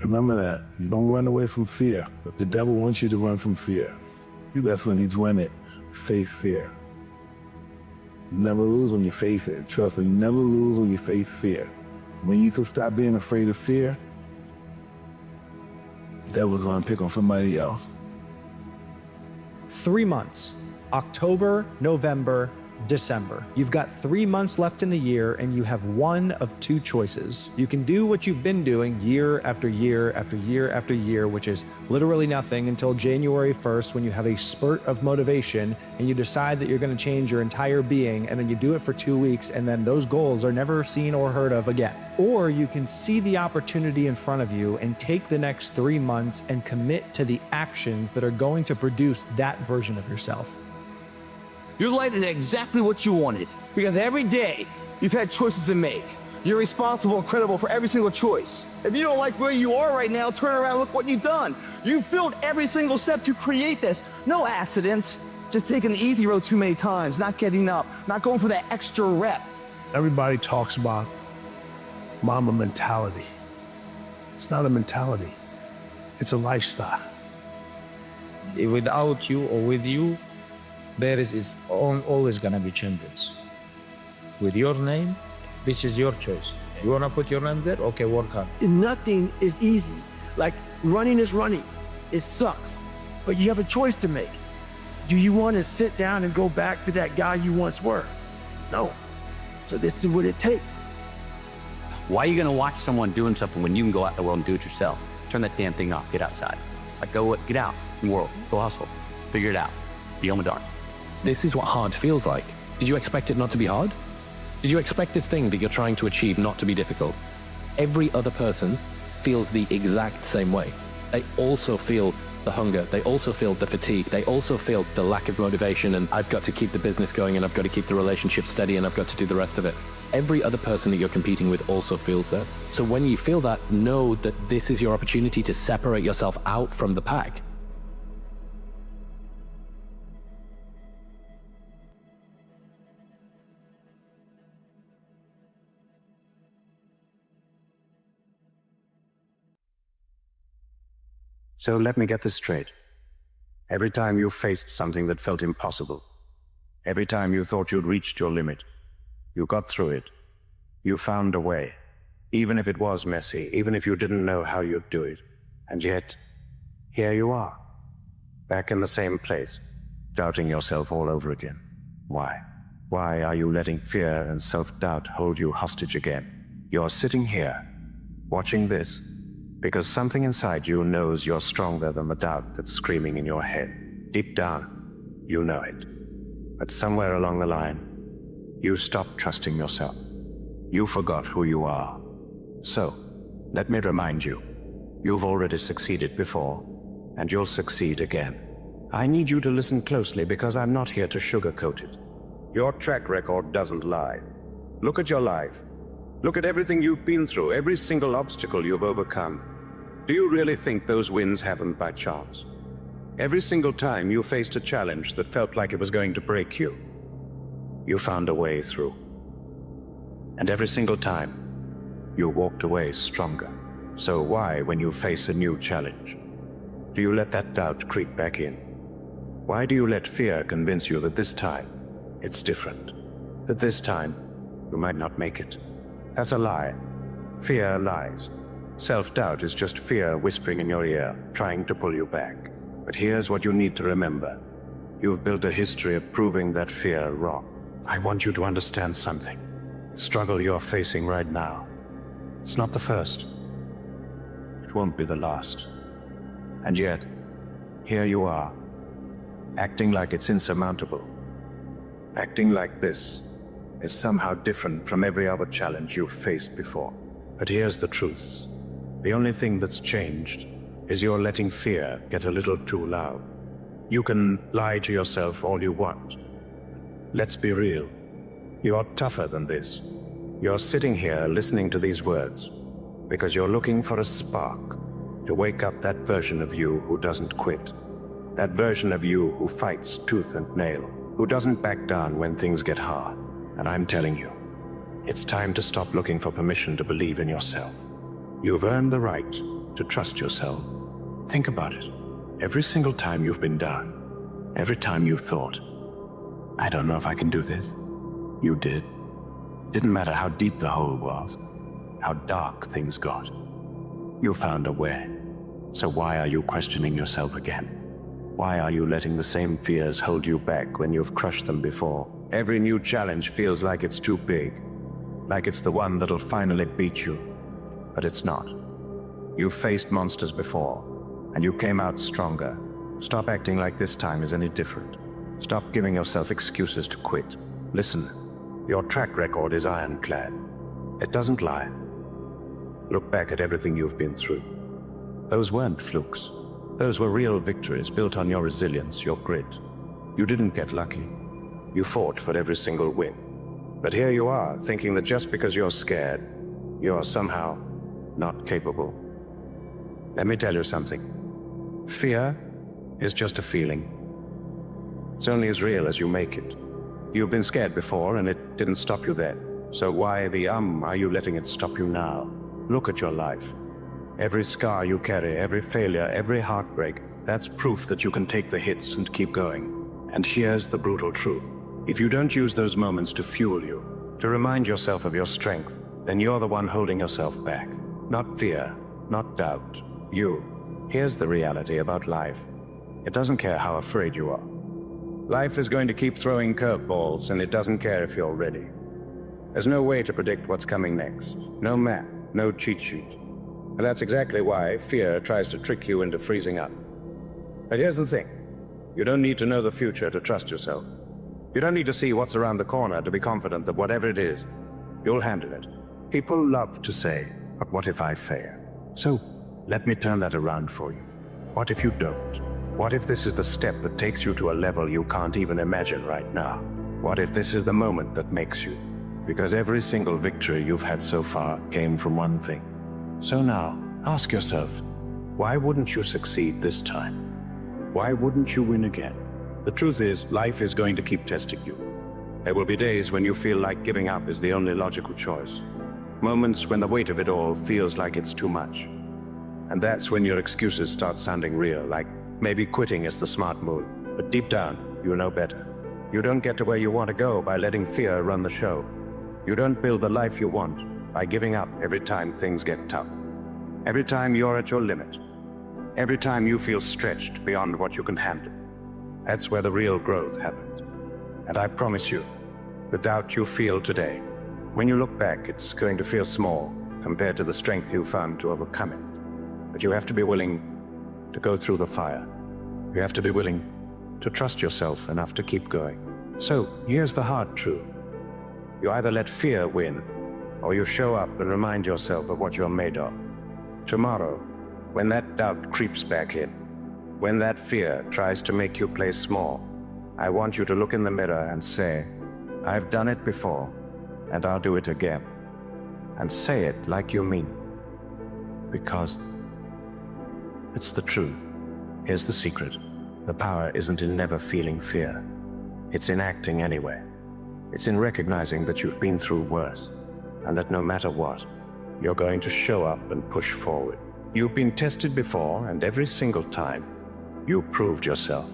Remember that. You don't run away from fear, but the devil wants you to run from fear. That's when he's winning. Face fear. You never lose when you face it. Trust me, you never lose when you face fear. When you can stop being afraid of fear, the devil's gonna pick on somebody else. 3 months, October, November, December. You've got 3 months left in the year and you have one of two choices. You can do what you've been doing year after year after year after year, which is literally nothing until January 1st when you have a spurt of motivation and you decide that you're going to change your entire being, and then you do it for 2 weeks and then those goals are never seen or heard of again. Or you can see the opportunity in front of you and take the next 3 months and commit to the actions that are going to produce that version of yourself. Your life is exactly what you wanted, because every day you've had choices to make. You're responsible and credible for every single choice. If you don't like where you are right now, turn around and look what you've done. You've built every single step to create this. No accidents, just taking the easy road too many times, not getting up, not going for that extra rep. Everybody talks about mama mentality. It's not a mentality, it's a lifestyle. Without you or with you, there is always gonna be changes. With your name, this is your choice. You wanna put your name there? Okay, work hard. Nothing is easy. Like running is running. It sucks, but you have a choice to make. Do you want to sit down and go back to that guy you once were? No. So this is what it takes. Why are you gonna watch someone doing something when you can go out in the world and do it yourself? Turn that damn thing off, get outside. Like get out in the world, go hustle, figure it out, be on the dark. This is what hard feels like. Did you expect it not to be hard? Did you expect this thing that you're trying to achieve not to be difficult? Every other person feels the exact same way. They also feel the hunger, they also feel the fatigue, they also feel the lack of motivation, and I've got to keep the business going and I've got to keep the relationship steady and I've got to do the rest of it. Every other person that you're competing with also feels this. So when you feel that, know that this is your opportunity to separate yourself out from the pack. So let me get this straight. Every time you faced something that felt impossible, every time you thought you'd reached your limit, you got through it. You found a way, even if it was messy, even if you didn't know how you'd do it. And yet, here you are, back in the same place, doubting yourself all over again. Why? Why are you letting fear and self-doubt hold you hostage again? You're sitting here, watching this, because something inside you knows you're stronger than the doubt that's screaming in your head. Deep down, you know it. But somewhere along the line, you stopped trusting yourself. You forgot who you are. So, let me remind you, you've already succeeded before, and you'll succeed again. I need you to listen closely because I'm not here to sugarcoat it. Your track record doesn't lie. Look at your life. Look at everything you've been through, every single obstacle you've overcome. Do you really think those wins happened by chance? Every single time you faced a challenge that felt like it was going to break you, you found a way through. And every single time, you walked away stronger. So why, when you face a new challenge, do you let that doubt creep back in? Why do you let fear convince you that this time, it's different? That this time, you might not make it? That's a lie. Fear lies. Self-doubt is just fear whispering in your ear, trying to pull you back. But here's what you need to remember. You've built a history of proving that fear wrong. I want you to understand something. The struggle you're facing right now, it's not the first. It won't be the last. And yet, here you are, acting like it's insurmountable. Acting like this is somehow different from every other challenge you've faced before. But here's the truth. The only thing that's changed is you're letting fear get a little too loud. You can lie to yourself all you want. Let's be real. You're tougher than this. You're sitting here listening to these words because you're looking for a spark to wake up that version of you who doesn't quit. That version of you who fights tooth and nail, who doesn't back down when things get hard. And I'm telling you, it's time to stop looking for permission to believe in yourself. You've earned the right to trust yourself. Think about it. Every single time you've been down, every time you thought, I don't know if I can do this, you did. Didn't matter how deep the hole was, how dark things got. You found a way. So why are you questioning yourself again? Why are you letting the same fears hold you back when you've crushed them before? Every new challenge feels like it's too big, like it's the one that'll finally beat you. But it's not. You've faced monsters before, and you came out stronger. Stop acting like this time is any different. Stop giving yourself excuses to quit. Listen, your track record is ironclad. It doesn't lie. Look back at everything you've been through. Those weren't flukes. Those were real victories built on your resilience, your grit. You didn't get lucky. You fought for every single win. But here you are, thinking that just because you're scared, you are somehow not capable. Let me tell you something. Fear is just a feeling. It's only as real as you make it. You've been scared before and it didn't stop you then. So why are you letting it stop you now? Look at your life. Every scar you carry, every failure, every heartbreak, that's proof that you can take the hits and keep going. And here's the brutal truth. If you don't use those moments to fuel you, to remind yourself of your strength, then you're the one holding yourself back. Not fear, not doubt. You. Here's the reality about life. It doesn't care how afraid you are. Life is going to keep throwing curveballs, and it doesn't care if you're ready. There's no way to predict what's coming next. No map, no cheat sheet. And that's exactly why fear tries to trick you into freezing up. But here's the thing. You don't need to know the future to trust yourself. You don't need to see what's around the corner to be confident that whatever it is, you'll handle it. People love to say, but what if I fail? So, let me turn that around for you. What if you don't? What if this is the step that takes you to a level you can't even imagine right now? What if this is the moment that makes you? Because every single victory you've had so far came from one thing. So now, ask yourself, why wouldn't you succeed this time? Why wouldn't you win again? The truth is, life is going to keep testing you. There will be days when you feel like giving up is the only logical choice. Moments when the weight of it all feels like it's too much. And that's when your excuses start sounding real, like maybe quitting is the smart move. But deep down, you know better. You don't get to where you want to go by letting fear run the show. You don't build the life you want by giving up every time things get tough. Every time you're at your limit. Every time you feel stretched beyond what you can handle. That's where the real growth happens. And I promise you, the doubt you feel today, when you look back, it's going to feel small compared to the strength you found to overcome it. But you have to be willing to go through the fire. You have to be willing to trust yourself enough to keep going. So here's the hard truth. You either let fear win, or you show up and remind yourself of what you're made of. Tomorrow, when that doubt creeps back in, when that fear tries to make you play small, I want you to look in the mirror and say, I've done it before, and I'll do it again. And say it like you mean. Because it's the truth. Here's the secret. The power isn't in never feeling fear. It's in acting anyway. It's in recognizing that you've been through worse, and that no matter what, you're going to show up and push forward. You've been tested before, and every single time, you proved yourself.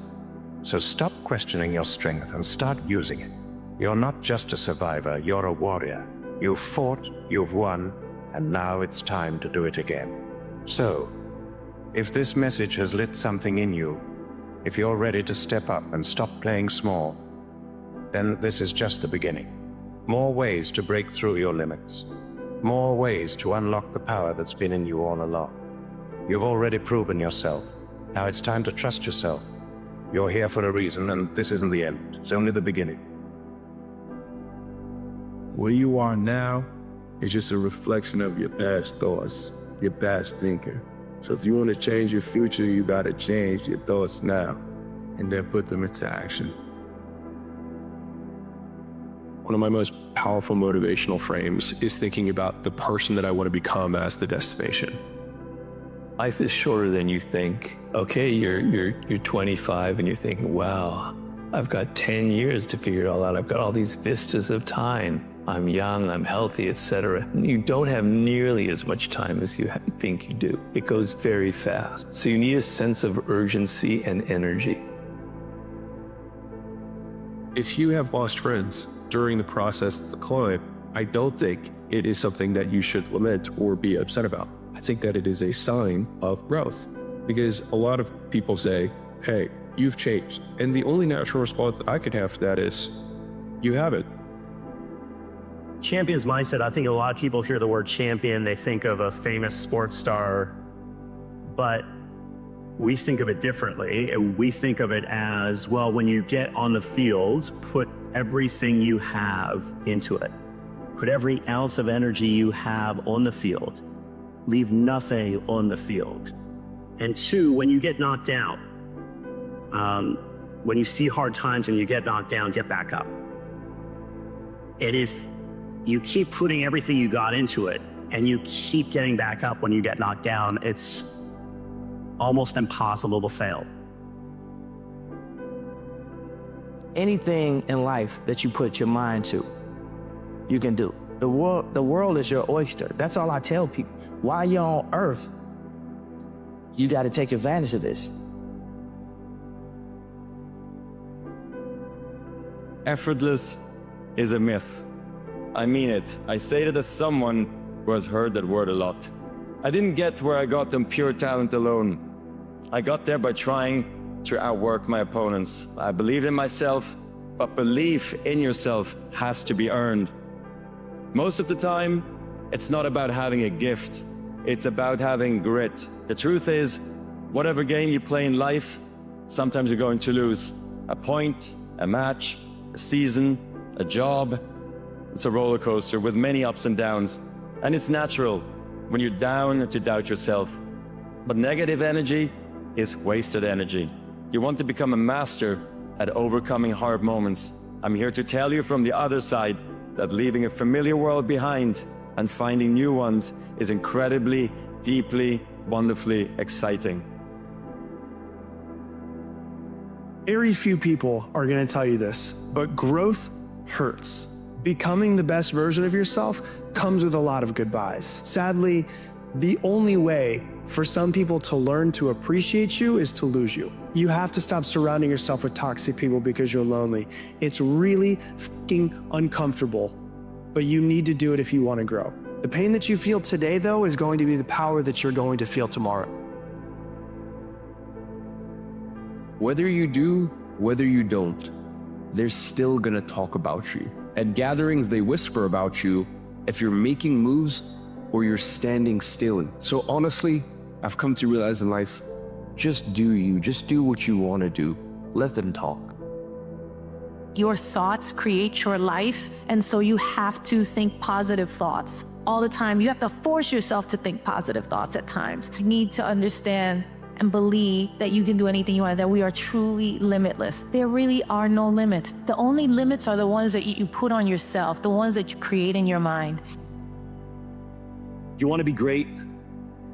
So stop questioning your strength and start using it. You're not just a survivor, you're a warrior. You've fought, you've won, and now it's time to do it again. So, if this message has lit something in you, if you're ready to step up and stop playing small, then this is just the beginning. More ways to break through your limits. More ways to unlock the power that's been in you all along. You've already proven yourself. Now it's time to trust yourself. You're here for a reason, and this isn't the end. It's only the beginning. Where you are now is just a reflection of your past thoughts, your past thinking. So if you want to change your future, you got to change your thoughts now and then put them into action. One of my most powerful motivational frames is thinking about the person that I want to become as the destination. Life is shorter than you think. Okay, you're 25 and you're thinking, wow, I've got 10 years to figure it all out. I've got all these vistas of time. I'm young, I'm healthy, etc. You don't have nearly as much time as you think you do. It goes very fast. So you need a sense of urgency and energy. If you have lost friends during the process of the climb, I don't think it is something that you should lament or be upset about. I think that it is a sign of growth, because a lot of people say, hey, you've changed. And the only natural response that I could have to that is, you haven't. Champion's mindset, I think a lot of people hear the word champion, they think of a famous sports star, but we think of it differently. We think of it as, well, when you get on the field, put everything you have into it. Put every ounce of energy you have on the field. Leave nothing on the field. And two, when you get knocked down, when you see hard times and you get knocked down, get back up. And if you keep putting everything you got into it and you keep getting back up when you get knocked down, it's almost impossible to fail. Anything in life that you put your mind to, you can do. The world is your oyster. That's all I tell people. While you're on earth, you got to take advantage of this. Effortless is a myth. I mean it. I say it as someone who has heard that word a lot. I didn't get where I got on pure talent alone. I got there by trying to outwork my opponents. I believed in myself, but belief in yourself has to be earned. Most of the time, it's not about having a gift. It's about having grit. The truth is, whatever game you play in life, sometimes you're going to lose. A point, a match, a season, a job. It's a roller coaster with many ups and downs. And it's natural when you're down to doubt yourself. But negative energy is wasted energy. You want to become a master at overcoming hard moments. I'm here to tell you from the other side that leaving a familiar world behind and finding new ones is incredibly, deeply, wonderfully exciting. Very few people are going to tell you this, but growth hurts. Becoming the best version of yourself comes with a lot of goodbyes. Sadly, the only way for some people to learn to appreciate you is to lose you. You have to stop surrounding yourself with toxic people because you're lonely. It's really fucking uncomfortable, but you need to do it if you want to grow. The pain that you feel today, though, is going to be the power that you're going to feel tomorrow. Whether you do, whether you don't, they're still gonna talk about you. At gatherings, they whisper about you if you're making moves or you're standing still. So honestly, I've come to realize in life, just do you, just do what you want to do. Let them talk. Your thoughts create your life, and so you have to think positive thoughts all the time. You have to force yourself to think positive thoughts at times. You need to understand and believe that you can do anything you want, that we are truly limitless. There really are no limits. The only limits are the ones that you put on yourself, the ones that you create in your mind. You want to be great,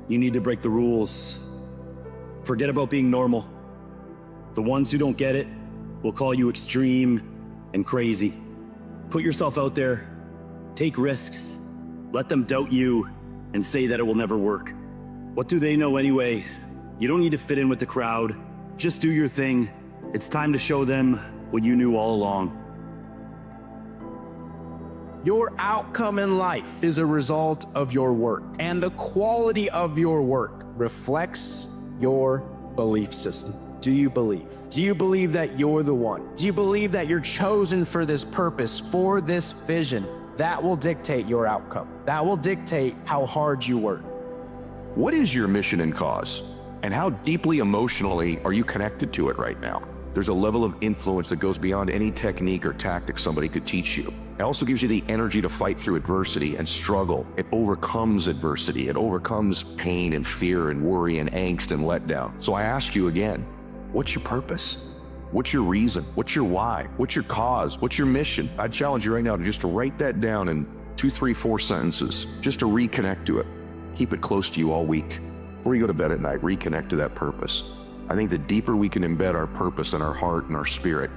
you need to break the rules. Forget about being normal. The ones who don't get it will call you extreme and crazy. Put yourself out there, take risks, let them doubt you and say that it will never work. What do they know anyway? You don't need to fit in with the crowd. Just do your thing. It's time to show them what you knew all along. Your outcome in life is a result of your work, and the quality of your work reflects your belief system. Do you believe? Do you believe that you're the one? Do you believe that you're chosen for this purpose, for this vision? That will dictate your outcome. That will dictate how hard you work. What is your mission and cause? And how deeply emotionally are you connected to it right now? There's a level of influence that goes beyond any technique or tactic somebody could teach you. It also gives you the energy to fight through adversity and struggle. It overcomes adversity. It overcomes pain and fear and worry and angst and letdown. So I ask you again, what's your purpose? What's your reason? What's your why? What's your cause? What's your mission? I challenge you right now to just to write that down in 2, 3, 4 sentences, just to reconnect to it. Keep it close to you all week. Before you go to bed at night, reconnect to that purpose. I think the deeper we can embed our purpose in our heart and our spirit,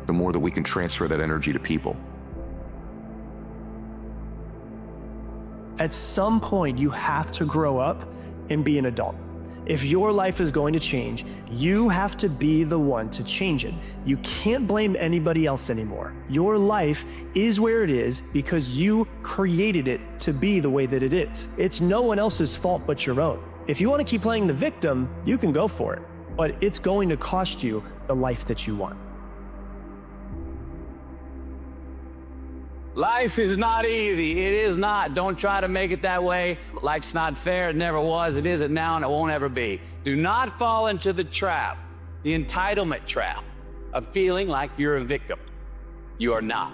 the more that we can transfer that energy to people. At some point, you have to grow up and be an adult. If your life is going to change, you have to be the one to change it. You can't blame anybody else anymore. Your life is where it is because you created it to be the way that it is. It's no one else's fault but your own. If you want to keep playing the victim, you can go for it, but it's going to cost you the life that you want. Life is not easy. It is not. Don't try to make it that way. Life's not fair. It never was. It isn't now, and it won't ever be. Do not fall into the trap, the entitlement trap, of feeling like you're a victim. You are not.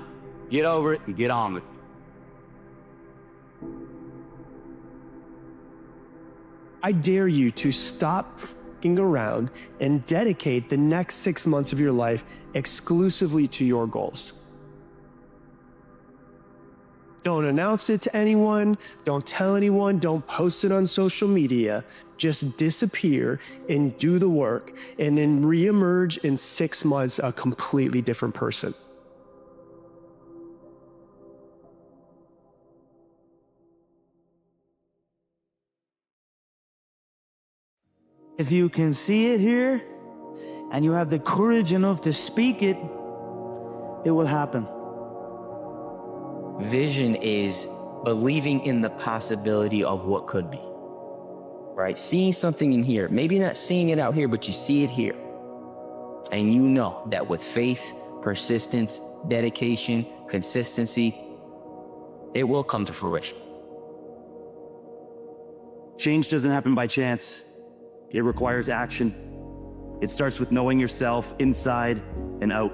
Get over it and get on with it. I dare you to stop f***ing around and dedicate the next 6 months of your life exclusively to your goals. Don't announce it to anyone, don't tell anyone, don't post it on social media. Just disappear and do the work and then reemerge in 6 months a completely different person. If you can see it here and you have the courage enough to speak it, it will happen. Vision is believing in the possibility of what could be, right? Seeing something in here, maybe not seeing it out here, but you see it here. And you know that with faith, persistence, dedication, consistency, it will come to fruition. Change doesn't happen by chance. It requires action. It starts with knowing yourself inside and out.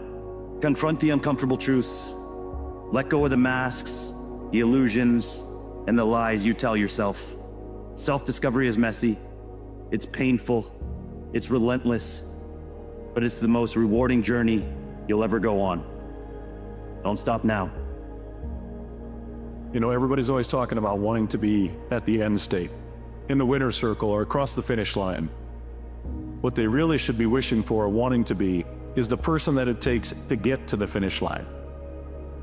Confront the uncomfortable truths. Let go of the masks, the illusions, and the lies you tell yourself. Self-discovery is messy. It's painful. It's relentless. But it's the most rewarding journey you'll ever go on. Don't stop now. You know, everybody's always talking about wanting to be at the end state, in the winner's circle or across the finish line. What they really should be wishing for or wanting to be is the person that it takes to get to the finish line.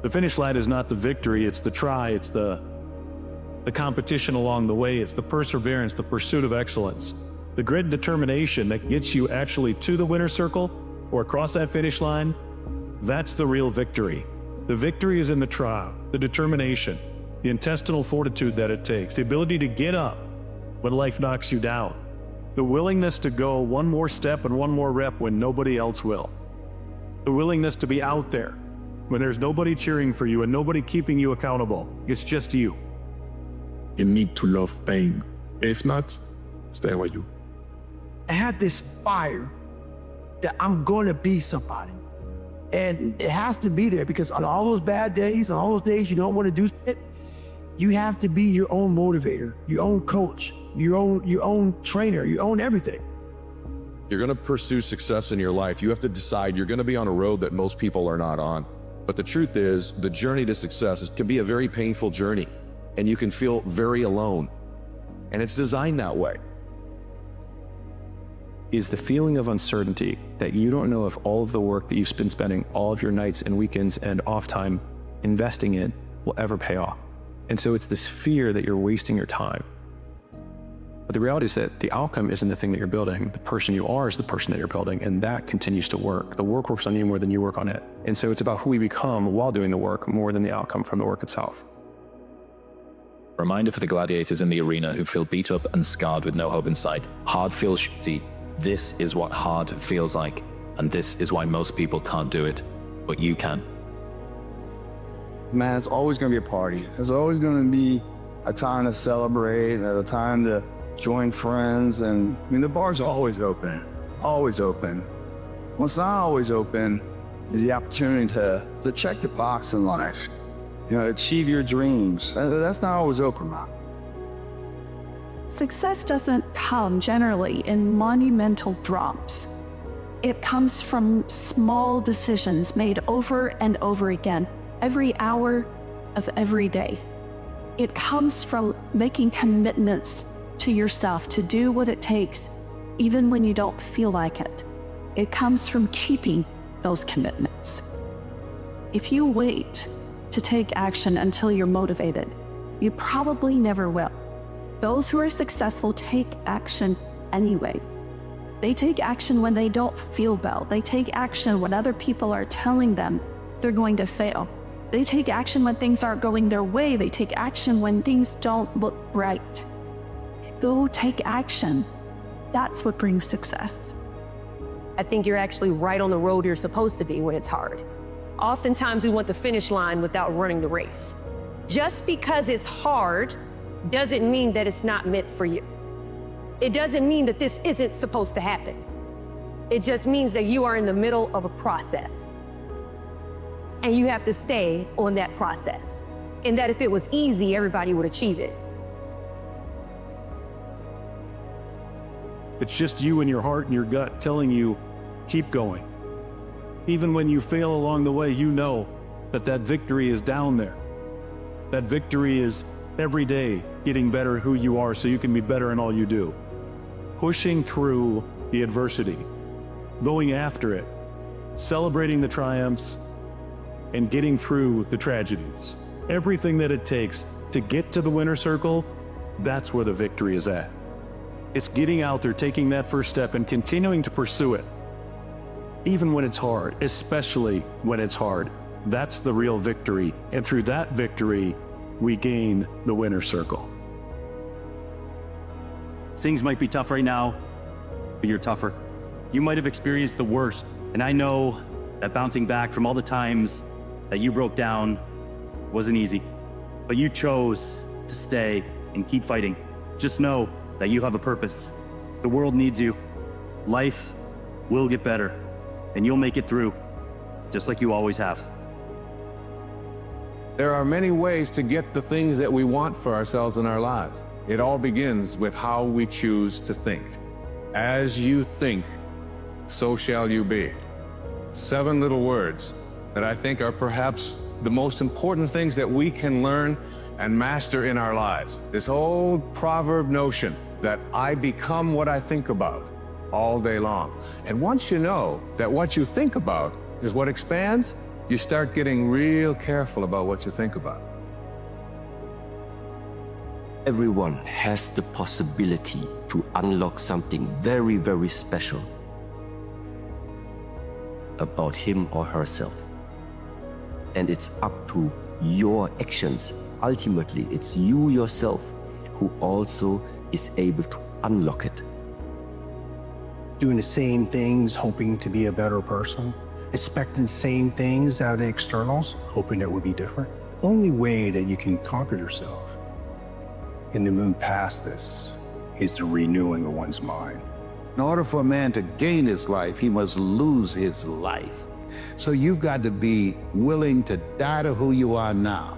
The finish line is not the victory, it's the try, it's the competition along the way, it's the perseverance, the pursuit of excellence, the grit and determination that gets you actually to the winner's circle or across that finish line. That's the real victory. The victory is in the try, the determination, the intestinal fortitude that it takes, the ability to get up when life knocks you down, the willingness to go one more step and one more rep when nobody else will, the willingness to be out there when there's nobody cheering for you and nobody keeping you accountable. It's just you. You need to love pain. If not, stay where you. I had this fire that I'm going to be somebody. And it has to be there because on all those bad days, on all those days you don't want to do shit, you have to be your own motivator, your own coach, your own trainer, your own everything. You're going to pursue success in your life. You have to decide you're going to be on a road that most people are not on. But the truth is, the journey to success can be a very painful journey, and you can feel very alone. And it's designed that way. Is the feeling of uncertainty that you don't know if all of the work that you've been spending all of your nights and weekends and off time investing in will ever pay off. And so it's this fear that you're wasting your time. But the reality is that the outcome isn't the thing that you're building. The person you are is the person that you're building, and that continues to work. The work works on you more than you work on it. And so it's about who we become while doing the work more than the outcome from the work itself. Reminder for the gladiators in the arena who feel beat up and scarred with no hope in sight. Hard feels shitty. This is what hard feels like. And this is why most people can't do it. But you can. Man, it's always going to be a party. It's always going to be a time to celebrate and a time to join friends. And I mean, the bars are always open, always open. What's not always open is the opportunity to check the box in life, you know, achieve your dreams. That's not always open, man. Success doesn't come generally in monumental drops. It comes from small decisions made over and over again, every hour of every day. It comes from making commitments to yourself to do what it takes, even when you don't feel like it. It comes from keeping those commitments. If you wait to take action until you're motivated, You probably never will. Those who are successful take action anyway. They take action when they don't feel well. They take action when other people are telling them they're going to fail. They take action when things aren't going their way. They take action when things don't look right. Go take action. That's what brings success. I think you're actually right on the road you're supposed to be when it's hard. Oftentimes we want the finish line without running the race. Just because it's hard doesn't mean that it's not meant for you. It doesn't mean that this isn't supposed to happen. It just means that you are in the middle of a process. And you have to stay on that process. And that if it was easy, everybody would achieve it. It's just you and your heart and your gut telling you, keep going. Even when you fail along the way, you know that that victory is down there. That victory is every day getting better who you are so you can be better in all you do. Pushing through the adversity, going after it, celebrating the triumphs, and getting through the tragedies. Everything that it takes to get to the winner's circle, that's where the victory is at. It's getting out there, taking that first step and continuing to pursue it. Even when it's hard, especially when it's hard. That's the real victory. And through that victory, we gain the winner's circle. Things might be tough right now, but you're tougher. You might have experienced the worst, and I know that bouncing back from all the times that you broke down wasn't easy, but you chose to stay and keep fighting. Just know that you have a purpose. The world needs you. Life will get better, and you'll make it through, just like you always have. There are many ways to get the things that we want for ourselves in our lives. It all begins with how we choose to think. As you think, so shall you be. 7 little words that I think are perhaps the most important things that we can learn and master in our lives. This old proverb notion that I become what I think about all day long. And once you know that what you think about is what expands, you start getting real careful about what you think about. Everyone has the possibility to unlock something very, very special about him or herself. And it's up to your actions. Ultimately, it's you yourself who also is able to unlock it. Doing the same things, hoping to be a better person, expecting the same things out of the externals, hoping that would be different. The only way that you can conquer yourself and to move past this is the renewing of one's mind. In order for a man to gain his life, he must lose his life. So you've got to be willing to die to who you are now,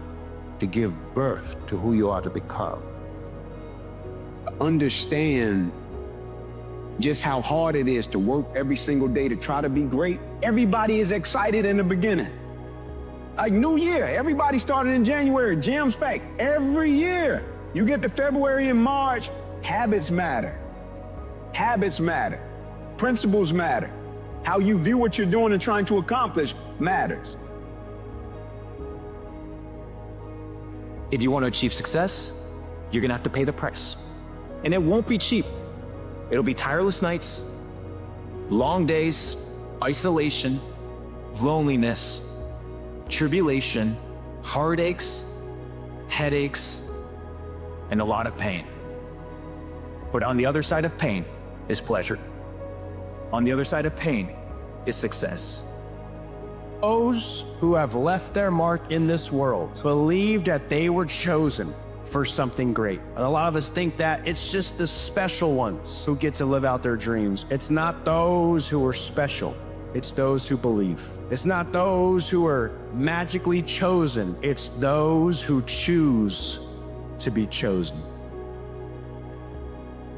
to give birth to who you are to become. Understand just how hard it is to work every single day to try to be great. Everybody is excited in the beginning. Like New Year, everybody started in January, jams packed. Every year, you get to February and March, habits matter. Habits matter. Principles matter. How you view what you're doing and trying to accomplish matters. If you want to achieve success, you're going to have to pay the price. And it won't be cheap. It'll be tireless nights, long days, isolation, loneliness, tribulation, heartaches, headaches, and a lot of pain. But on the other side of pain is pleasure. On the other side of pain is success. Those who have left their mark in this world believe that they were chosen for something great. And a lot of us think that it's just the special ones who get to live out their dreams. It's not those who are special. It's those who believe. It's not those who are magically chosen. It's those who choose to be chosen.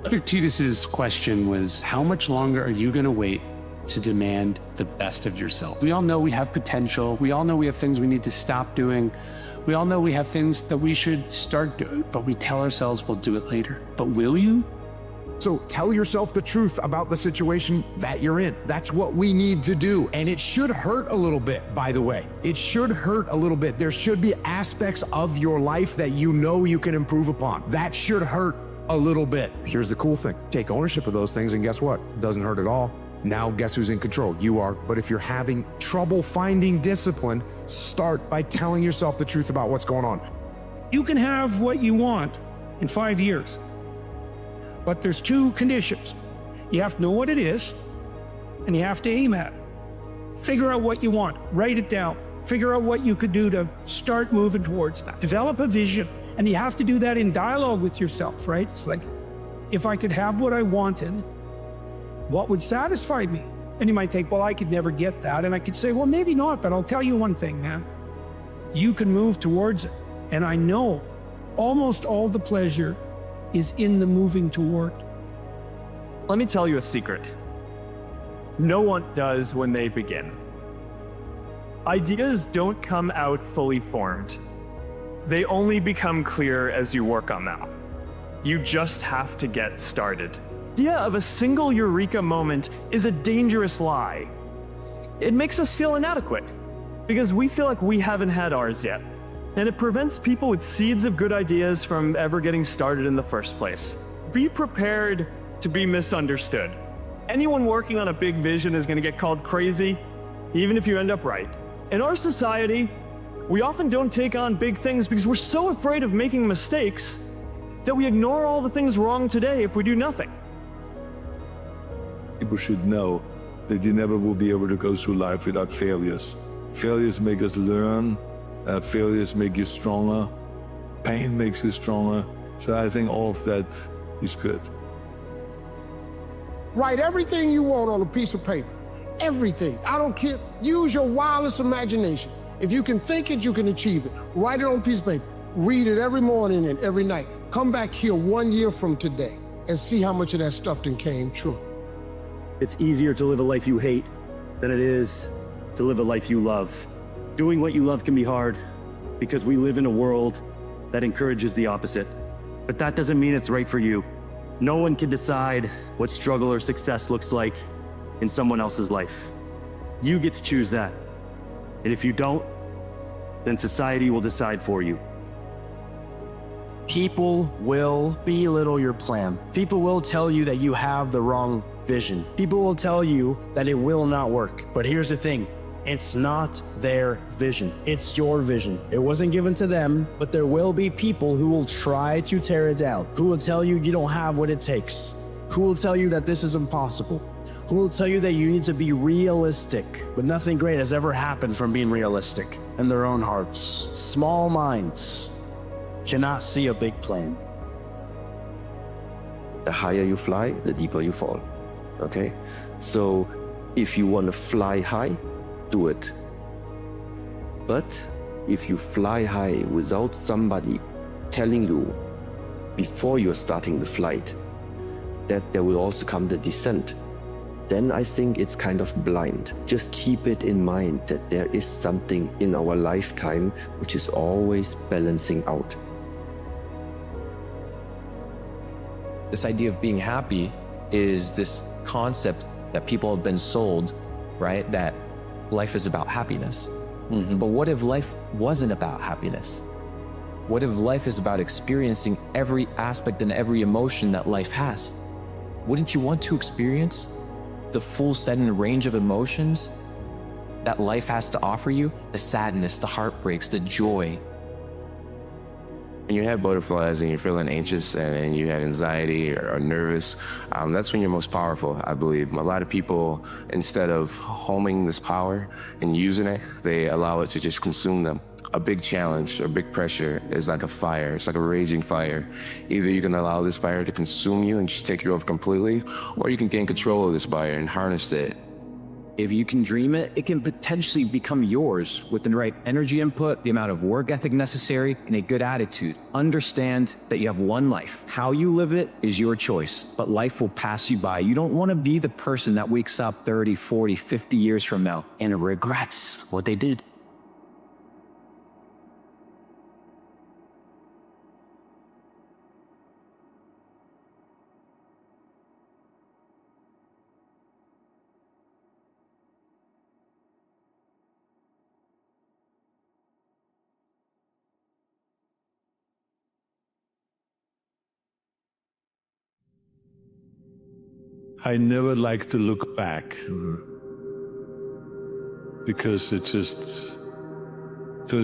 Epictetus's question was, how much longer are you going to wait to demand the best of yourself? We all know we have potential. We all know we have things we need to stop doing. We all know we have things that we should start doing, but we tell ourselves we'll do it later. But will you? So tell yourself the truth about the situation that you're in. That's what we need to do. And it should hurt a little bit, by the way. It should hurt a little bit. There should be aspects of your life that you know you can improve upon. That should hurt a little bit. Here's the cool thing. Take ownership of those things and guess what? It doesn't hurt at all. Now guess who's in control? You are. But if you're having trouble finding discipline, start by telling yourself the truth about what's going on. You can have what you want in 5 years. But there's 2 conditions. You have to know what it is, and you have to aim at it. Figure out what you want, write it down, figure out what you could do to start moving towards that. Develop a vision, and you have to do that in dialogue with yourself, right? It's like, if I could have what I wanted, what would satisfy me? And you might think, well, I could never get that. And I could say, well, maybe not, but I'll tell you one thing, man. You can move towards it. And I know almost all the pleasure is in the moving toward. Let me tell you a secret. No one does when they begin. Ideas don't come out fully formed. They only become clear as you work on them. You just have to get started. The idea of a single eureka moment is a dangerous lie. It makes us feel inadequate because we feel like we haven't had ours yet. And it prevents people with seeds of good ideas from ever getting started in the first place. Be prepared to be misunderstood. Anyone working on a big vision is going to get called crazy, even if you end up right. In our society, we often don't take on big things because we're so afraid of making mistakes that we ignore all the things wrong today if we do nothing. People should know that you never will be able to go through life without failures. Failures make us learn. Failures make you stronger. Pain makes you stronger. So I think all of that is good. Write everything you want on a piece of paper. Everything. I don't care. Use your wildest imagination. If you can think it, you can achieve it. Write it on a piece of paper. Read it every morning and every night. Come back here 1 year from today and see how much of that stuff then came true. It's easier to live a life you hate than it is to live a life you love. Doing what you love can be hard because we live in a world that encourages the opposite. But that doesn't mean it's right for you. No one can decide what struggle or success looks like in someone else's life. You get to choose that. And if you don't, then society will decide for you. People will belittle your plan. People will tell you that you have the wrong vision. People will tell you that it will not work. But here's the thing. It's not their vision. It's your vision. It wasn't given to them, but there will be people who will try to tear it down, who will tell you you don't have what it takes, who will tell you that this is impossible, who will tell you that you need to be realistic. But nothing great has ever happened from being realistic in their own hearts. Small minds cannot see a big plan. The higher you fly, the deeper you fall. Okay? So if you want to fly high, do it. But if you fly high without somebody telling you before you're starting the flight that there will also come the descent, then I think it's kind of blind. Just keep it in mind that there is something in our lifetime which is always balancing out. This idea of being happy is this concept that people have been sold, right? That life is about happiness. But what if life wasn't about happiness? What if life is about experiencing every aspect and every emotion that life has? Wouldn't you want to experience the full set and range of emotions that life has to offer you? The sadness, the heartbreaks, the joy. When you have butterflies and you're feeling anxious and you have anxiety or nervous, that's when you're most powerful, I believe. A lot of people, instead of homing this power and using it, they allow it to just consume them. A big challenge or big pressure is like a fire. It's like a raging fire. Either you can allow this fire to consume you and just take you over completely, or you can gain control of this fire and harness it. If you can dream it, it can potentially become yours with the right energy input, the amount of work ethic necessary, and a good attitude. Understand that you have one life. How you live it is your choice, but life will pass you by. You don't want to be the person that wakes up 30, 40, 50 years from now and regrets what they did. I never like to look back because there's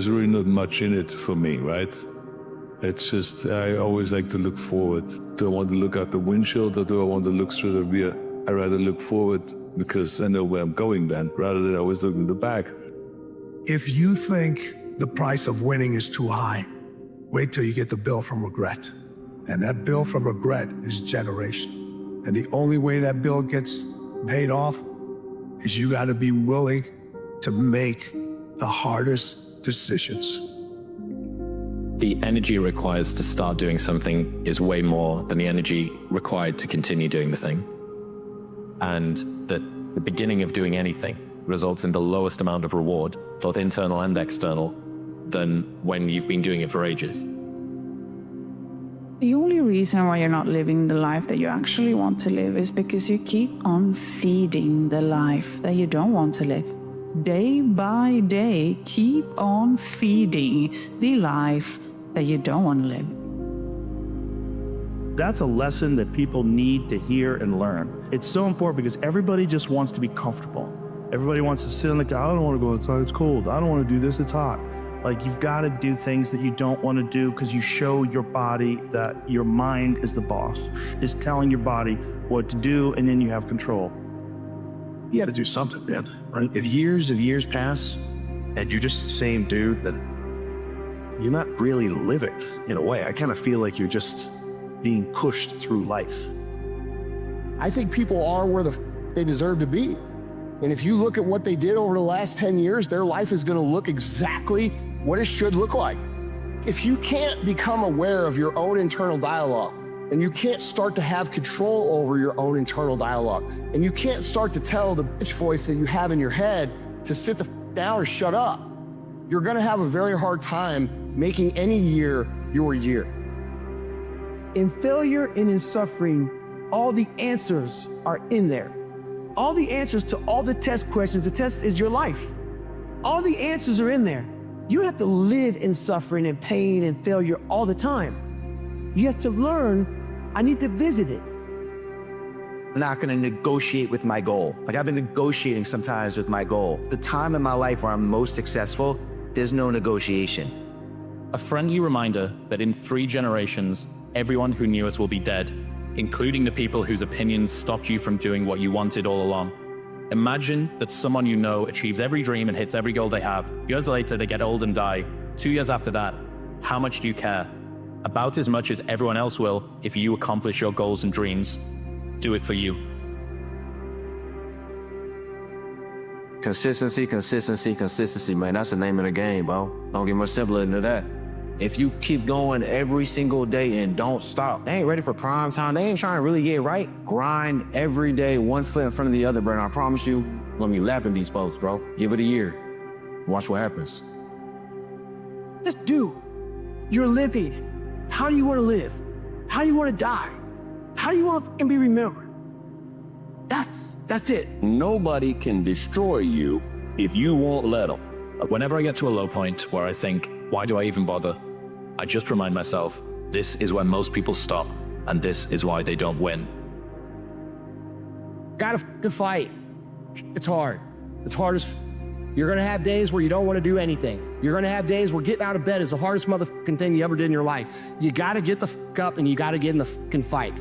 really not much in it for me, right? It's just, I always like to look forward. Do I want to look out the windshield or do I want to look through the rear? I rather look forward because I know where I'm going then, rather than always looking in the back. If you think the price of winning is too high, wait till you get the bill from regret. And that bill from regret is generation. And the only way that bill gets paid off is you got to be willing to make the hardest decisions. The energy requires to start doing something is way more than the energy required to continue doing the thing. And that the beginning of doing anything results in the lowest amount of reward, both internal and external, than when you've been doing it for ages. The only reason why you're not living the life that you actually want to live is because you keep on feeding the life that you don't want to live. Day by day, keep on feeding the life that you don't want to live. That's a lesson that people need to hear and learn. It's so important because everybody just wants to be comfortable. Everybody wants to sit on the couch. I don't want to go outside, it's cold. I don't want to do this, it's hot. Like, you've got to do things that you don't want to do because you show your body that your mind is the boss. It's telling your body what to do, and then you have control. You got to do something, man, right? If years and years pass and you're just the same dude, then you're not really living in a way. I kind of feel like you're just being pushed through life. I think people are where they deserve to be. And if you look at what they did over the last 10 years, their life is going to look exactly what it should look like. If you can't become aware of your own internal dialogue, and you can't start to have control over your own internal dialogue, and you can't start to tell the bitch voice that you have in your head to sit the down or shut up, you're going to have a very hard time making any year your year. In failure and in suffering, all the answers are in there. All the answers to all the test questions. The test is your life. All the answers are in there. You don't have to live in suffering and pain and failure all the time. You have to learn, I need to visit it. I'm not going to negotiate with my goal. Like, I've been negotiating sometimes with my goal. The time in my life where I'm most successful, there's no negotiation. A friendly reminder that in 3 generations, everyone who knew us will be dead, including the people whose opinions stopped you from doing what you wanted all along. Imagine that someone you know achieves every dream and hits every goal they have. Years later, they get old and die. 2 years after that, how much do you care? About as much as everyone else will if you accomplish your goals and dreams. Do it for you. Consistency, consistency, consistency, man. That's the name of the game, bro. Don't get much simpler than that. If you keep going every single day and don't stop, they ain't ready for prime time. They ain't trying to really get right. Grind every day, one foot in front of the other, bro. And I promise you, you're gonna be lapping these folks, bro. Give it a year. Watch what happens. Just do. You're living. How do you want to live? How do you want to die? How do you want to be remembered? That's it. Nobody can destroy you if you won't let them. Whenever I get to a low point where I think, why do I even bother? I just remind myself, this is where most people stop, and this is why they don't win. Gotta fight. It's hard. It's hard as you're gonna have days where you don't want to do anything. You're gonna have days where getting out of bed is the hardest motherfucking thing you ever did in your life. You gotta get the fuck up and you gotta get in the fucking fight.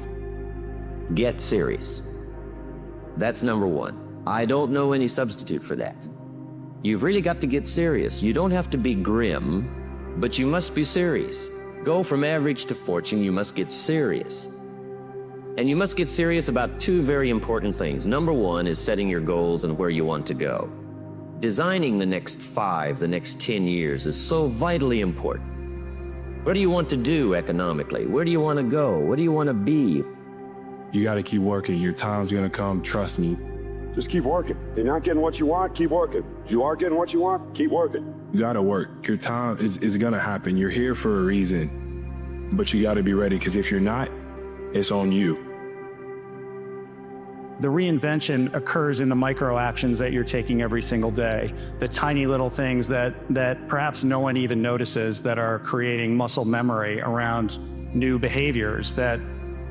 Get serious. That's number 1. I don't know any substitute for that. You've really got to get serious. You don't have to be grim, but you must be serious. Go from average to fortune, you must get serious. And you must get serious about 2 very important things. Number 1 is setting your goals and where you want to go. Designing the next 5, the next 10 years is so vitally important. What do you want to do economically? Where do you want to go? What do you want to be? You got to keep working. Your time's going to come. Trust me. Just keep working. You're not getting what you want, keep working. You are getting what you want, keep working. You got to work. Your time is going to happen. You're here for a reason, but you got to be ready, because if you're not, it's on you. The reinvention occurs in the micro actions that you're taking every single day, the tiny little things that perhaps no one even notices that are creating muscle memory around new behaviors that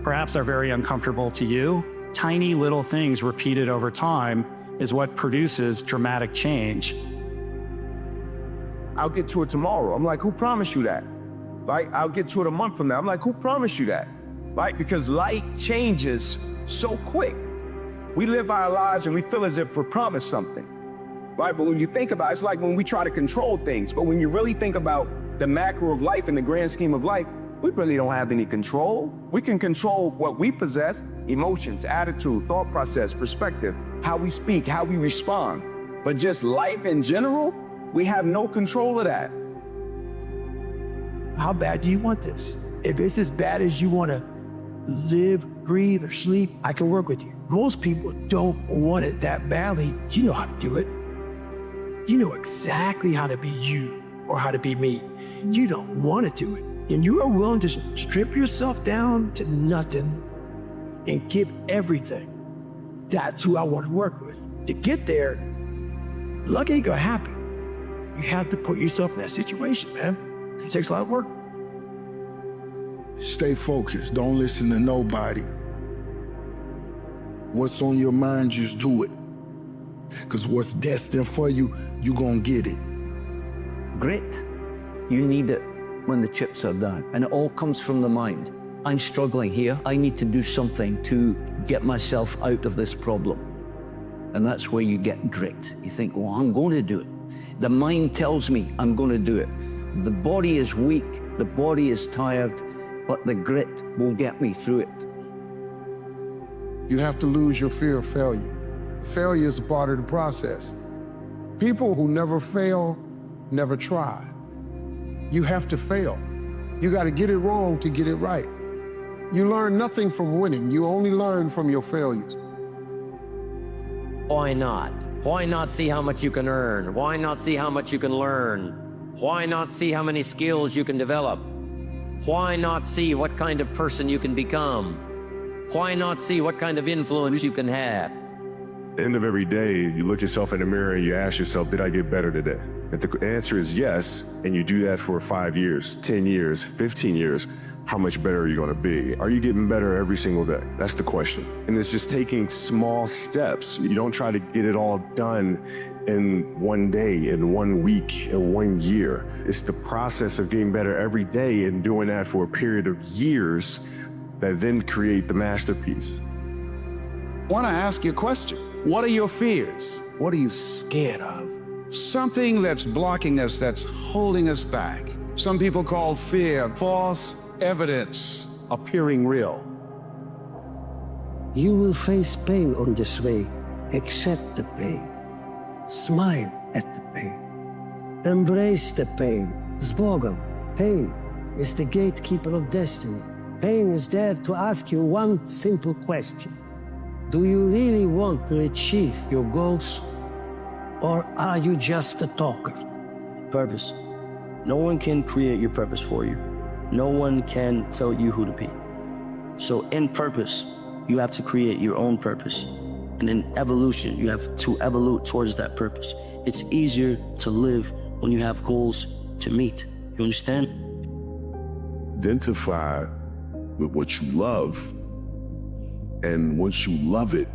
perhaps are very uncomfortable to you, Tiny little things repeated over time is what produces dramatic change. I'll get to it tomorrow. I'm like, who promised you that? Right? I'll get to it a month from now. I'm like, who promised you that? Right? Because life changes so quick. We live our lives and we feel as if we're promised something. Right? But when you think about it, it's like when we try to control things. But when you really think about the macro of life and the grand scheme of life, we really don't have any control. We can control what we possess: emotions, attitude, thought process, perspective, how we speak, how we respond. But just life in general, we have no control of that. How bad do you want this? If it's as bad as you want to live, breathe, or sleep, I can work with you. Most people don't want it that badly. You know how to do it. You know exactly how to be you or how to be me. You don't want to do it. And you are willing to strip yourself down to nothing and give everything. That's who I want to work with. To get there, luck ain't gonna happen. You have to put yourself in that situation, man. It takes a lot of work. Stay focused. Don't listen to nobody. What's on your mind, just do it. Because what's destined for you, you're going to get it. Grit, you need it when the chips are down. And it all comes from the mind. I'm struggling here. I need to do something to get myself out of this problem. And that's where you get grit. You think, well, I'm going to do it. The mind tells me I'm going to do it. The body is weak, the body is tired, but the grit will get me through it. You have to lose your fear of failure. Failure is a part of the process. People who never fail, never try. You have to fail. You got to get it wrong to get it right. You learn nothing from winning. You only learn from your failures. Why not? Why not see how much you can earn? Why not see how much you can learn? Why not see how many skills you can develop? Why not see what kind of person you can become? Why not see what kind of influence you can have? At the end of every day, you look yourself in the mirror and you ask yourself, did I get better today? If the answer is yes, and you do that for 5 years, 10 years, 15 years, how much better are you going to be? Are you getting better every single day? That's the question. And it's just taking small steps. You don't try to get it all done in one day, in 1 week, in 1 year. It's the process of getting better every day and doing that for a period of years that then create the masterpiece. I want to ask you a question. What are your fears? What are you scared of? Something that's blocking us, that's holding us back. Some people call fear false evidence appearing real. You will face pain on this way. Accept the pain. Smile at the pain. Embrace the pain. Zbogom. Pain is the gatekeeper of destiny. Pain is there to ask you one simple question. Do you really want to achieve your goals? Or are you just a talker? Purpose. No one can create your purpose for you. No one can tell you who to be. So in purpose, you have to create your own purpose. And in evolution, you have to evolve towards that purpose. It's easier to live when you have goals to meet. You understand? Identify with what you love. And once you love it,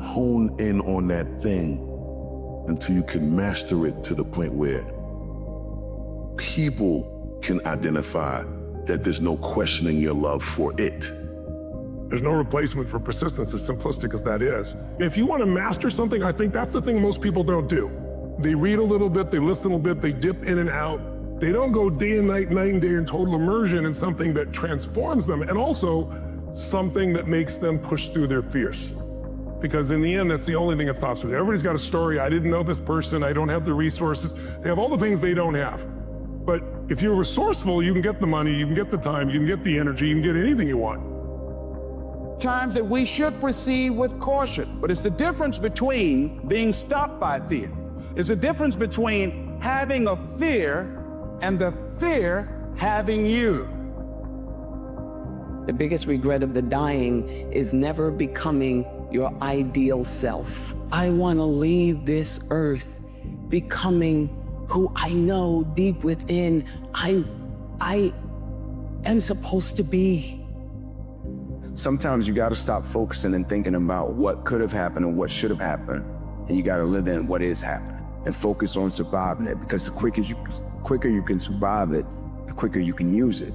hone in on that thing until you can master it to the point where people can identify that there's no questioning your love for it. There's no replacement for persistence, as simplistic as that is. If you want to master something, I think that's the thing most people don't do. They read a little bit, they listen a little bit, they dip in and out. They don't go day and night and day in total immersion in something that transforms them, and also something that makes them push through their fears. Because in the end, that's the only thing that stops them. Everybody's got a story. I didn't know this person. I don't have the resources. They have all the things they don't have. But if you're resourceful, you can get the money, you can get the time, you can get the energy, you can get anything you want. Times that we should proceed with caution, but it's the difference between being stopped by fear. It's the difference between having a fear and the fear having you. The biggest regret of the dying is never becoming your ideal self. I want to leave this earth becoming who I know deep within I am supposed to be. Sometimes you got to stop focusing and thinking about what could have happened or what should have happened. And you got to live in what is happening and focus on surviving it, because the quicker you can survive it, the quicker you can use it,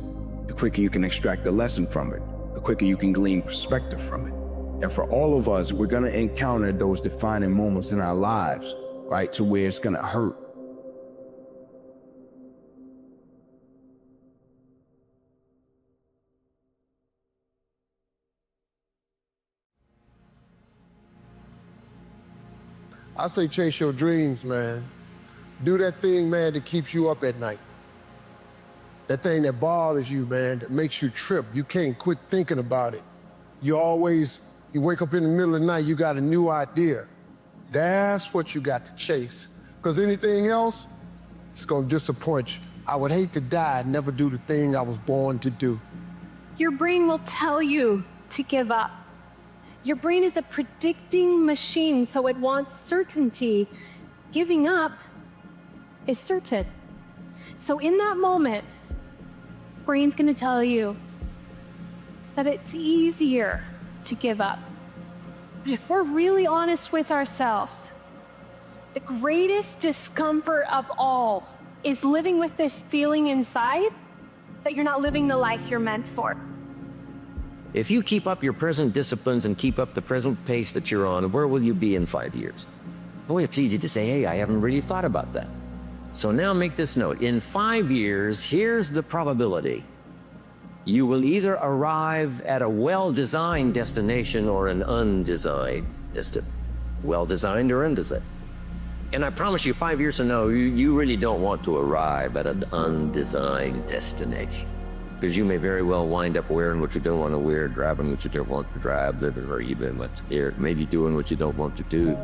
the quicker you can extract a lesson from it, the quicker you can glean perspective from it. And for all of us, we're going to encounter those defining moments in our lives, right, to where it's going to hurt. I say chase your dreams, man. Do that thing, man, that keeps you up at night. That thing that bothers you, man, that makes you trip. You can't quit thinking about it. You wake up in the middle of the night, you got a new idea. That's what you got to chase. Because anything else, it's gonna disappoint you. I would hate to die and never do the thing I was born to do. Your brain will tell you to give up. Your brain is a predicting machine, so it wants certainty. Giving up is certain. So in that moment, brain's gonna tell you that it's easier to give up. But if we're really honest with ourselves, the greatest discomfort of all is living with this feeling inside that you're not living the life you're meant for. If you keep up your present disciplines and keep up the present pace that you're on, where will you be in 5 years? Boy, it's easy to say, hey, I haven't really thought about that. So now make this note. In 5 years, here's the probability. You will either arrive at a well-designed destination or an undesigned destination. Well-designed or undesigned. And I promise you, 5 years from now, you really don't want to arrive at an undesigned destination. Because you may very well wind up wearing what you don't want to wear, driving what you don't want to drive, living where you've been, maybe doing what you don't want to do.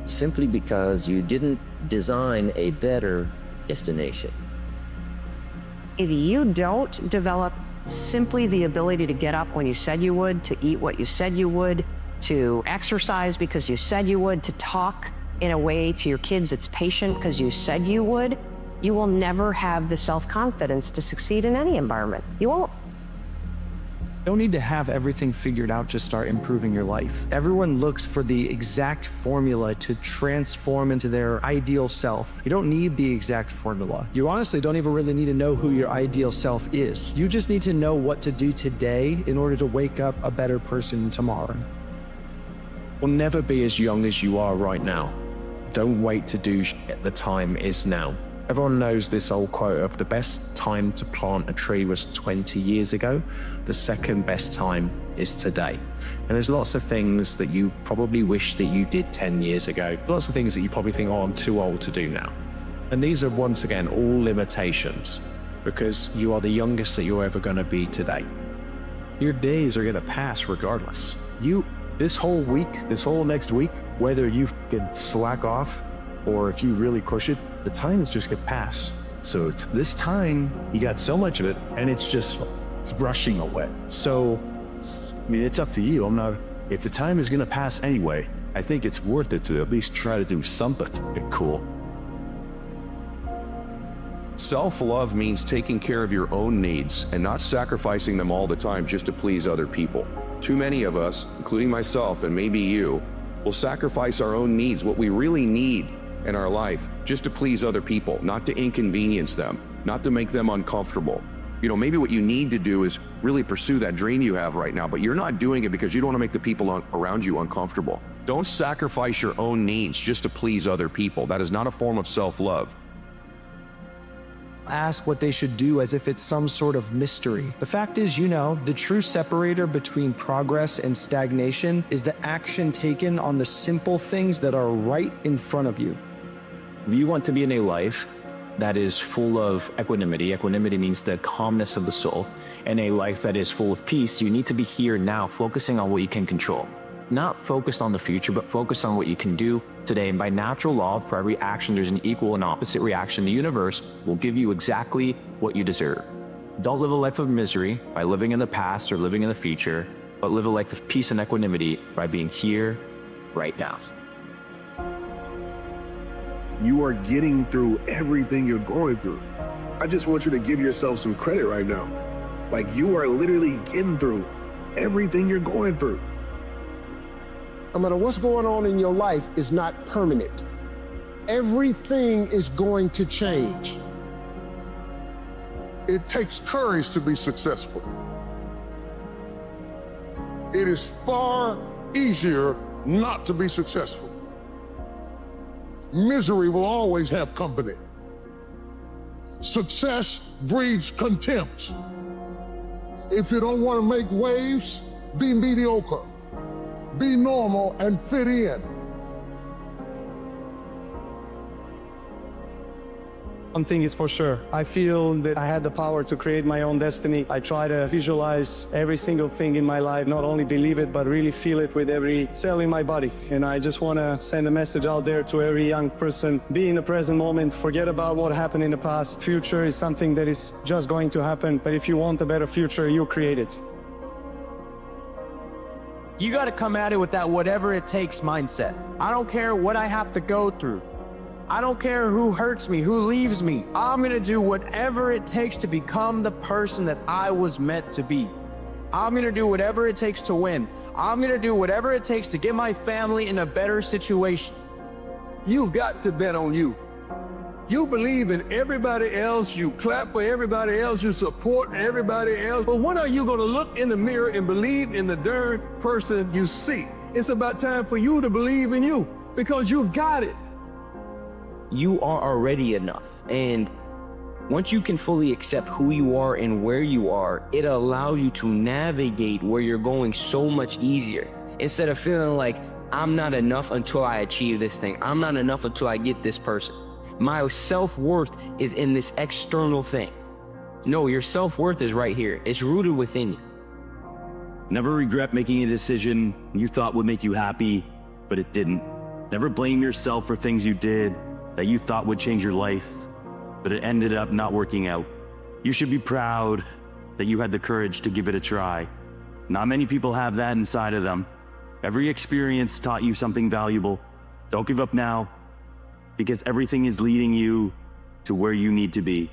Simply because you didn't design a better destination. If you don't develop simply the ability to get up when you said you would, to eat what you said you would, to exercise because you said you would, to talk in a way to your kids that's patient because you said you would, you will never have the self-confidence to succeed in any environment. You won't. You don't need to have everything figured out to start improving your life. Everyone looks for the exact formula to transform into their ideal self. You don't need the exact formula. You honestly don't even really need to know who your ideal self is. You just need to know what to do today in order to wake up a better person tomorrow. Will never be as young as you are right now. Don't wait to do shit. The time is now. Everyone knows this old quote of the best time to plant a tree was 20 years ago. The second best time is today. And there's lots of things that you probably wish that you did 10 years ago. Lots of things that you probably think, oh, I'm too old to do now. And these are, once again, all limitations, because you are the youngest that you're ever going to be today. Your days are going to pass regardless. This whole week, this whole next week, whether you can slack off or if you really push it, the time is just gonna pass. So this time, you got so much of it, and it's just rushing away. So, it's up to you. If the time is gonna pass anyway, I think it's worth it to at least try to do something cool. Self-love means taking care of your own needs and not sacrificing them all the time just to please other people. Too many of us, including myself and maybe you, will sacrifice our own needs, what we really need in our life, just to please other people, not to inconvenience them, not to make them uncomfortable. You know, maybe what you need to do is really pursue that dream you have right now, but you're not doing it because you don't want to make the people around you uncomfortable. Don't sacrifice your own needs just to please other people. That is not a form of self-love. Ask what they should do as if it's some sort of mystery. The fact is, the true separator between progress and stagnation is the action taken on the simple things that are right in front of you. If you want to be in a life that is full of equanimity, equanimity means the calmness of the soul, and a life that is full of peace, you need to be here now, focusing on what you can control. Not focused on the future, but focused on what you can do today. And by natural law, for every action, there's an equal and opposite reaction. The universe will give you exactly what you deserve. Don't live a life of misery by living in the past or living in the future, but live a life of peace and equanimity by being here, right now. You are getting through everything you're going through. I just want you to give yourself some credit right now. Like, you are literally getting through everything you're going through. No matter what's going on in your life is not permanent. Everything is going to change. It takes courage to be successful. It is far easier not to be successful. Misery will always have company. Success breeds contempt. If you don't want to make waves, be mediocre. Be normal and fit in. One thing is for sure, I feel that I had the power to create my own destiny. I try to visualize every single thing in my life, not only believe it, but really feel it with every cell in my body. And I just want to send a message out there to every young person. Be in the present moment, forget about what happened in the past. Future is something that is just going to happen, but if you want a better future, you create it. You got to come at it with that whatever it takes mindset. I don't care what I have to go through. I don't care who hurts me, who leaves me. I'm gonna do whatever it takes to become the person that I was meant to be. I'm gonna do whatever it takes to win. I'm gonna do whatever it takes to get my family in a better situation. You've got to bet on you. You believe in everybody else, you clap for everybody else, you support everybody else. But when are you gonna look in the mirror and believe in the darn person you see? It's about time for you to believe in you, because you got it. You are already enough. And once you can fully accept who you are and where you are, it allows you to navigate where you're going so much easier. Instead of feeling like, I'm not enough until I achieve this thing. I'm not enough until I get this person. My self-worth is in this external thing. No, your self-worth is right here. It's rooted within you. Never regret making a decision you thought would make you happy, but it didn't. Never blame yourself for things you did that you thought would change your life, but it ended up not working out. You should be proud that you had the courage to give it a try. Not many people have that inside of them. Every experience taught you something valuable. Don't give up now, because everything is leading you to where you need to be.